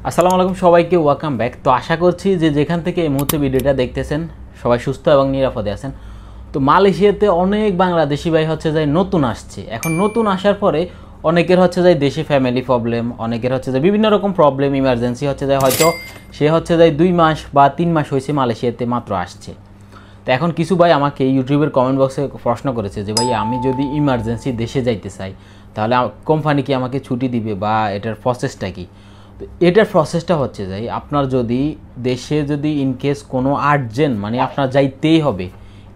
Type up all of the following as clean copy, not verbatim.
আসসালামু আলাইকুম সবাইকে, ওয়েলকাম ব্যাক। তো আশা করছি যে যেখান থেকে এই মুহূর্তে ভিডিওটা দেখতেছেন সবাই সুস্থ এবং নিরাপদে আছেন। তো মালয়েশিয়াতে অনেক বাংলাদেশি ভাই হচ্ছে যায় নতুন আসছে। এখন নতুন আসার পরে অনেকের হচ্ছে যায় দেশে ফ্যামিলি প্রবলেম, অনেকের হচ্ছে যায় বিভিন্ন রকম প্রবলেম, ইমার্জেন্সি হচ্ছে যায়, হয়তো সে হচ্ছে যায় 2 মাস বা 3 মাস হয়েছে মালয়েশিয়াতে মাত্র আসছে। তো এখন কিছু ভাই আমাকে ইউটিউবের কমেন্ট বক্সে প্রশ্ন করেছে যে ভাই আমি যদি ইমার্জেন্সি দেশে যাইতে চাই তাহলে কোম্পানি কি আমাকে ছুটি দিবে বা এটার প্রসেসটা কি। তো এটার প্রসেসটা হচ্ছে যাই, আপনার যদি দেশে যদি ইনকেস কোনো আর্জেন্ট মানে আপনার যাইতেই হবে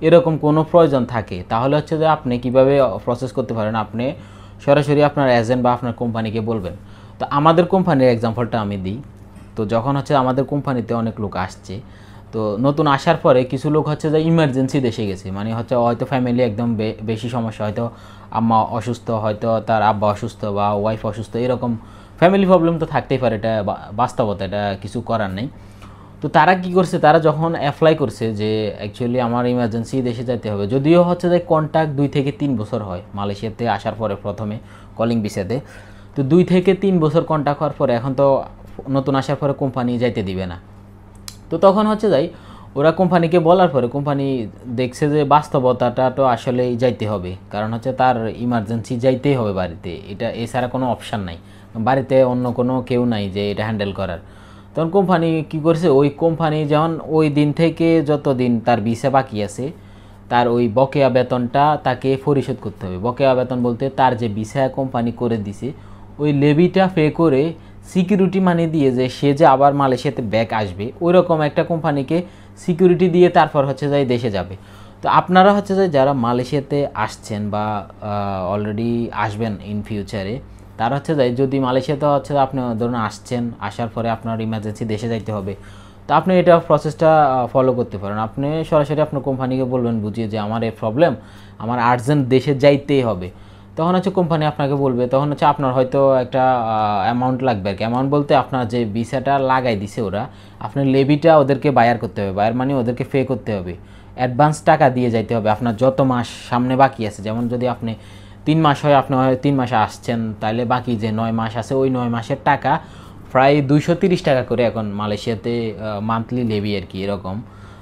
এরকম কোনো প্রয়োজন থাকে তাহলে হচ্ছে যে আপনি কিভাবে প্রসেস করতে পারেন, আপনি সরাসরি আপনার এজেন্ট বা আপনার কোম্পানিকে বলবেন। তো আমাদের কোম্পানির এক্সাম্পলটা আমি দিই। তো যখন হচ্ছে আমাদের কোম্পানিতে অনেক লোক আসছে, তো নতুন আসার পরে কিছু লোক হচ্ছে যে ইমার্জেন্সি দেশে গেছে, মানে হচ্ছে হয়তো ফ্যামিলি একদম বেশি সমস্যা, হয়তো আম্মা অসুস্থ, হয়তো তার আব্বা অসুস্থ বা ওয়াইফ অসুস্থ, এরকম ফ্যামিলি প্রবলেম তো থাকতেই পারে, এটা বাস্তবতা, এটা কিছু করার নেই। তো তারা কি করছে, তারা যখন অ্যাপ্লাই করছে যে অ্যাকচুয়ালি আমার ইমার্জেন্সি দেশে যেতে হবে, যদিও হচ্ছে যে কন্ট্যাক্ট 2 থেকে 3 বছর হয় মালয়েশিয়াতে আসার পরে প্রথমে কলিং ভিসাতে। তো 2 থেকে 3 বছর কন্ট্যাক্ট হওয়ার পরে এখন তো নতুন আসার পরে কোম্পানি যাইতে দিবে না। তো তখন হচ্ছে যাই ওরা কোম্পানিকে বলার পরে কোম্পানি দেখছে যে বাস্তবতাটা তো আসলেই যাইতে হবে, কারণ হচ্ছে তার ইমার্জেন্সি যাইতেই হবে বাড়িতে, এটা এছাড়া কোনো অপশান নাই, বাড়িতে অন্য কোনো কেউ নাই যে এটা হ্যান্ডেল করার। তখন কোম্পানি কি করছে, ওই কোম্পানি যেমন ওই দিন থেকে যত দিন তার ভিসা বাকি আছে তার ওই বকেয়া বেতনটা তাকে পরিশোধ করতে হবে। বকেয়া বেতন বলতে তার যে ভিসা কোম্পানি করে দিছে ওই লেবিটা পে করে সিকিউরিটি মানি দিয়ে যে সে যে আবার মালয়েশিয়াতে ব্যাক আসবে ওই রকম একটা কোম্পানিকে সিকিউরিটি দিয়ে তারপর হচ্ছে যাই দেশে যাবে। তো আপনারা হচ্ছে যে যারা মালয়েশিয়াতে আসছেন বা অলরেডি আসবেন ইন ফিউচারে, তার হচ্ছে যাই যদি মালয়েশিয়াতে হচ্ছে আপনি ধরুন আসছেন, আসার পরে আপনার ইমার্জেন্সি দেশে যাইতে হবে, তো আপনি এটা প্রসেসটা ফলো করতে পারেন। আপনি সরাসরি আপনার কোম্পানিকে বলবেন বুঝিয়ে যে আমার এই প্রবলেম, আমার আর্জেন্ট দেশে যাইতেই হবে। তখন হচ্ছে কোম্পানি আপনাকে বলবে, তখন হচ্ছে আপনার হয়তো একটা অ্যামাউন্ট লাগবে আর কি। অ্যামাউন্ট বলতে আপনার যে ভিসাটা লাগাই দিছে ওরা, আপনার লেবিটা ওদেরকে বায়ার করতে হবে, বায়ার মানে ওদেরকে পে করতে হবে, অ্যাডভান্স টাকা দিয়ে যাইতে হবে আপনার যত মাস সামনে বাকি আছে। যেমন যদি আপনি 3 মাস হয়, আপনি 3 মাসে আসছেন, তাহলে বাকি যে 9 মাস আছে ওই 9 মাসের টাকা প্রায় 230 টাকা করে এখন মালয়েশিয়াতে মান্থলি লেবি আর কি এরকম।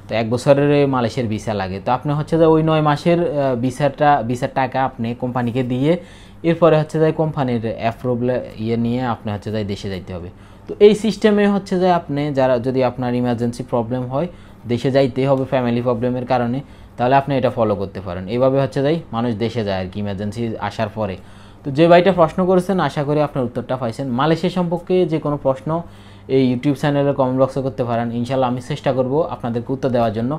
তো 1 বছরের মালয়েশিয়ার ভিসা লাগে। তো আপনি হচ্ছে যে ওই 9 মাসের ভিসার টাকা আপনি কোম্পানিকে দিয়ে এরপরে হচ্ছে যে কোম্পানির অ্যাপ্রুভাল নিয়ে আপনি হচ্ছে যে দেশে যাইতে হবে। তো এই সিস্টেমে হচ্ছে যে আপনি যারা যদি আপনার ইমার্জেন্সি প্রবলেম হয় দেশে যাইতেই হবে ফ্যামিলি প্রবলেমের কারণে, তাহলে আপনি এটা ফলো করতে পারেন। এইভাবে হচ্ছে যাই মানুষ দেশে যায় আর কি ইমার্জেন্সি আসার পরে। তো যে ভাইটা প্রশ্ন করেছেন আশা করি আপনার উত্তরটা পাইছেন। মালয়েশিয়া সম্পর্কে যে কোনো প্রশ্ন এই ইউটিউব চ্যানেলের কমেন্ট বক্সে করতে পারেন, ইনশাল্লাহ আমি চেষ্টা করব আপনাদেরকে উত্তর দেওয়ার জন্য।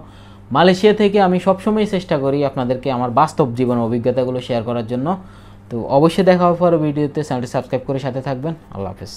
মালয়েশিয়া থেকে আমি সবসময় চেষ্টা করি আপনাদেরকে আমার বাস্তব জীবন অভিজ্ঞতাগুলো শেয়ার করার জন্য। তো অবশ্যই দেখা হবে পরে ভিডিওতে, চ্যানেলটি সাবস্ক্রাইব করে সাথে থাকবেন। আল্লাহ হাফেজ।